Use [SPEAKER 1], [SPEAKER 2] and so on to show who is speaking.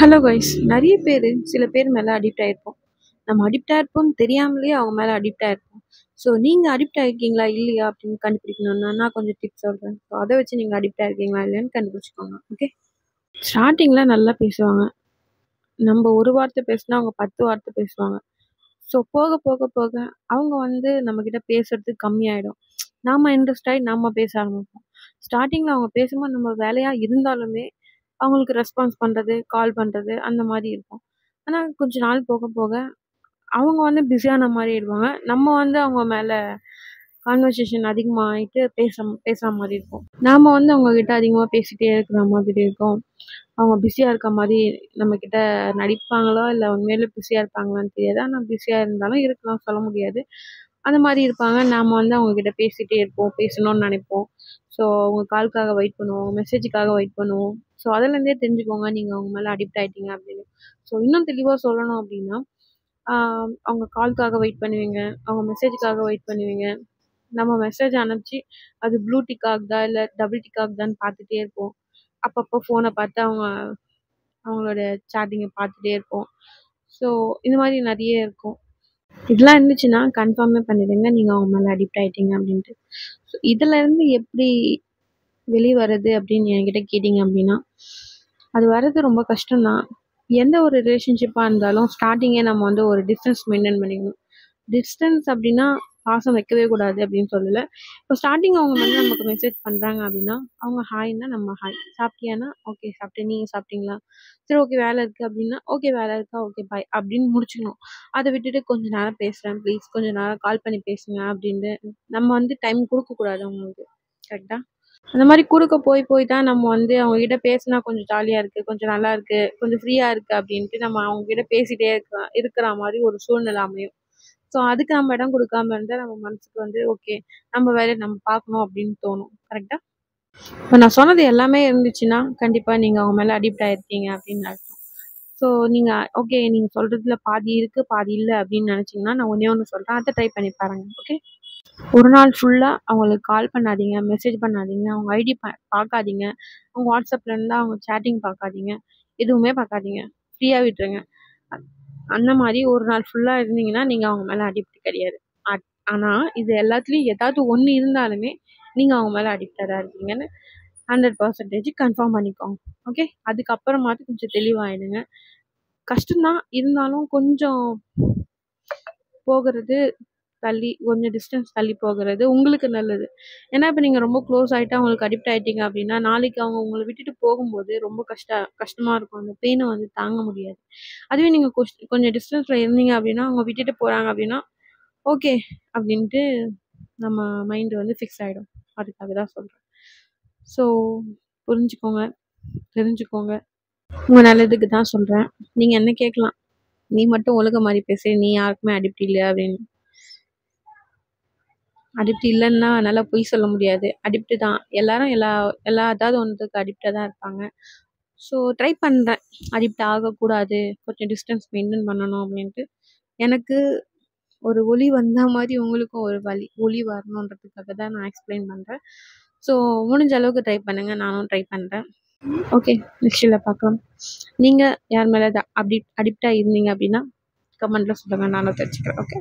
[SPEAKER 1] Hello guys, நிறைய பேர் சில பேர் மேலே அடிக்ட் ஆகிருப்போம். நம்ம அடிக்ட் ஆகிருப்போம்னு தெரியாமலே அவங்க மேலே அடிக்ட் ஆகிருப்போம். ஸோ நீங்கள் அடிக்ட் ஆகிருக்கீங்களா இல்லையா அப்படின்னு கண்டுபிடிக்கணும்னா நான் கொஞ்சம் டிப்ஸ் சொல்கிறேன். ஸோ அதை வச்சு நீங்கள் அடிக்ட் ஆகிருக்கீங்களா இல்லையான்னு கண்டுபிடிச்சிக்கோங்க. ஓகே, ஸ்டார்டிங்கில் நல்லா பேசுவாங்க. நம்ம ஒரு வார்த்தை பேசினா அவங்க 10 வார்த்தை பேசுவாங்க. ஸோ போக போக போக அவங்க நம்மக்கிட்ட பேசுறது கம்மியாயிடும். நாம் இன்ட்ரெஸ்ட் ஆகி நம்ம பேச ஆரம்பிப்போம். ஸ்டார்டிங்கில் அவங்க பேசும்போது நம்ம வேலையாக இருந்தாலுமே அவங்களுக்கு ரெஸ்பான்ஸ் பண்ணுறது, கால் பண்ணுறது அந்த மாதிரி இருக்கும். ஆனால் கொஞ்ச நாள் போக போக அவங்க பிஸியான மாதிரி ஆயிடுவாங்க. நம்ம அவங்க மேலே கான்வர்சேஷன் அதிகமாகிட்டு பேசுகிற மாதிரி இருக்கும். நாம் அவங்கக்கிட்ட அதிகமாக பேசிகிட்டே இருக்கிற மாதிரி இருக்கும். அவங்க பிஸியாக இருக்க மாதிரி நம்மக்கிட்ட நடிப்பாங்களோ இல்லை உண்மையிலே பிஸியாக இருப்பாங்களான்னு தெரியாது. ஆனால் பிஸியாக இருந்தாலும் இருக்கலாம், சொல்ல முடியாது. அந்த மாதிரி இருப்பாங்க. நாம் அவங்கக்கிட்ட பேசிகிட்டே இருப்போம், பேசணும்னு நினைப்போம். ஸோ அவங்க காலுக்காக வெயிட் பண்ணுவோம், மெசேஜுக்காக வெயிட் பண்ணுவோம். ஸோ அதுலேருந்தே தெரிஞ்சுக்கோங்க நீங்கள் அவங்க மேலே அடிக்ட் ஆகிட்டீங்க அப்படின்னு. ஸோ இன்னும் தெளிவாக சொல்லணும் அப்படின்னா, அவங்க காலுக்காக வெயிட் பண்ணுவீங்க, அவங்க மெசேஜுக்காக வெயிட் பண்ணுவீங்க. நம்ம மெசேஜ் அனுப்பிச்சு அது ப்ளூ டிக் ஆகுதா இல்லை டபுள் டிக் ஆகுதான்னு பார்த்துட்டே இருப்போம். அப்பப்போ ஃபோனை பார்த்து அவங்களோட சேட்டிங்கை பார்த்துட்டே இருப்போம். ஸோ இந்த மாதிரி நிறைய இருக்கும். இதெல்லாம் இருந்துச்சுன்னா கன்ஃபார்மே பண்ணிடுங்க நீங்கள் அவங்க மேலே அடிக்ட் ஆகிட்டீங்க அப்படின்ட்டு. ஸோ இதிலேருந்து எப்படி வெளியே வர்றது அப்படின்னு என்கிட்ட கேட்டிங்க அப்படின்னா, அது வர்றது ரொம்ப கஷ்டம்தான். எந்த ஒரு ரிலேஷன்ஷிப்பாக இருந்தாலும் ஸ்டார்டிங்கே நம்ம ஒரு டிஸ்டன்ஸ் மெயின்டைன் பண்ணிக்கணும். டிஸ்டன்ஸ் அப்படின்னா பாசம் வைக்கவே கூடாது அப்படின்னு சொல்லலை. இப்போ ஸ்டார்டிங் அவங்க நமக்கு மெசேஜ் பண்ணுறாங்க அப்படின்னா, அவங்க ஹாய்னா நம்ம ஹாய், சாப்பிட்டியானா ஓகே சாப்பிட்டேன், நீங்கள் சாப்பிட்டீங்களா, சரி ஓகே வேலை இருக்குது அப்படின்னா ஓகே வேலை இருக்கா ஓகே பாய் அப்படின்னு முடிச்சுக்கணும். அதை விட்டுட்டு கொஞ்சம் நேரம் பேசுகிறேன் ப்ளீஸ், கொஞ்சம் நேரம் கால் பண்ணி பேசுங்க அப்படின்ட்டு நம்ம டைம் கொடுக்கக்கூடாது அவங்களுக்கு. கரெக்டாக அந்த மாதிரி கொடுக்க போய் தான் நம்ம அவங்ககிட்ட பேசினா கொஞ்சம் ஜாலியாக இருக்குது, கொஞ்சம் நல்லா இருக்குது, கொஞ்சம் ஃப்ரீயாக இருக்குது அப்படின்ட்டு நம்ம அவங்ககிட்ட பேசிகிட்டே இருக்கிற மாதிரி ஒரு சூழ்நிலை அமையும். ஸோ அதுக்கு நம்ம இடம் கொடுக்காம இருந்தால் நம்ம மனசுக்கு ஓகே நம்ம வேலையை நம்ம பார்க்கணும் அப்படின்னு தோணும். கரெக்டாக இப்போ நான் சொன்னது எல்லாமே இருந்துச்சுன்னா கண்டிப்பாக நீங்கள் அவங்க மேலே அடிக்ட் ஆகிருக்கீங்க அப்படின்னு அர்த்தம். ஸோ நீங்கள் ஓகே நீங்கள் சொல்கிறதுல பாதி இருக்குது பாதி இல்லை அப்படின்னு நினச்சிங்கன்னா நான் ஒன்று சொல்கிறேன், அதை ட்ரை பண்ணி பாருங்கள். ஓகே, ஒரு நாள் ஃபுல்லாக அவங்களுக்கு கால் பண்ணாதீங்க, மெசேஜ் பண்ணாதீங்க, அவங்க ஐடி பார்க்காதீங்க, அவங்க வாட்ஸ்அப்பில் இருந்தால் அவங்க சேட்டிங் பார்க்காதீங்க, எதுவுமே பார்க்காதீங்க, ஃப்ரீயாக விட்டுருங்க. அந்த மாதிரி ஒரு நாள் ஃபுல்லாக இருந்தீங்கன்னா நீங்கள் அவங்க மேலே அடிக்ட் கிடையாது. ஆனால் இது எல்லாத்துலேயும் ஏதாவது ஒன்று இருந்தாலுமே நீங்கள் அவங்க மேலே அடிக்டாக இருக்கீங்கன்னு 100% கன்ஃபார்ம் பண்ணிக்கோங்க. ஓகே, அதுக்கப்புறமாட்டு கொஞ்சம் தெளிவாகிடுங்க. கஷ்டம்தான், இருந்தாலும் கொஞ்சம் போகிறது தள்ளி, கொஞ்சம் டிஸ்டன்ஸ் தள்ளி போகிறது உங்களுக்கு நல்லது. ஏன்னா இப்போ நீங்கள் ரொம்ப க்ளோஸ் ஆகிட்டு அவங்களுக்கு அடிக்ட் ஆகிட்டீங்க அப்படின்னா நாளைக்கு அவங்க உங்களை விட்டுட்டு போகும்போது ரொம்ப கஷ்டமாக இருக்கும். அந்த பெயினை தாங்க முடியாது. அதுவே நீங்கள் கொஞ்சம் டிஸ்டன்ஸில் இருந்தீங்க அப்படின்னா அவங்க விட்டுட்டு போகிறாங்க அப்படின்னா ஓகே அப்படின்ட்டு நம்ம மைண்டு ஃபிக்ஸ் ஆகிடும். அதுக்காக தான் சொல்கிறேன். ஸோ புரிஞ்சுக்கோங்க, தெரிஞ்சுக்கோங்க, உங்கள் நல்லதுக்கு தான் சொல்கிறேன். நீங்கள் என்ன கேட்கலாம், நீ மட்டும் ஒழுங்க மாதிரி பேசு, நீ யாருக்குமே அடிக்ட் இல்லை அப்படின்னு. அடிக்ட் இல்லைன்னா நல்லா பொய் சொல்ல முடியாது. அடிக்ட்டு தான் எல்லாரும், அதாவது ஒன்றுக்கு அடிக்டாக தான் இருப்பாங்க. ஸோ ட்ரை பண்ணுறேன் அடிக்ட் ஆகக்கூடாது, கொஞ்சம் டிஸ்டன்ஸ் மெயின்டைன் பண்ணணும் அப்படின்ட்டு. எனக்கு ஒரு ஒளி வந்த மாதிரி உங்களுக்கும் ஒரு ஒளி வரணுன்றதுக்காக தான் நான் எக்ஸ்பிளைன் பண்ணுறேன். ஸோ முடிஞ்ச அளவுக்கு ட்ரை பண்ணுங்கள், நானும் ட்ரை பண்ணுறேன். ஓகே, நெக்ஸ்ட்டில் பார்க்கலாம். நீங்கள் யார் மேலே அடிக்டாக இருந்தீங்க அப்படின்னா கமெண்ட்டில் சொல்லுங்கள், நானும் தெரிஞ்சுக்கிறேன். ஓகே.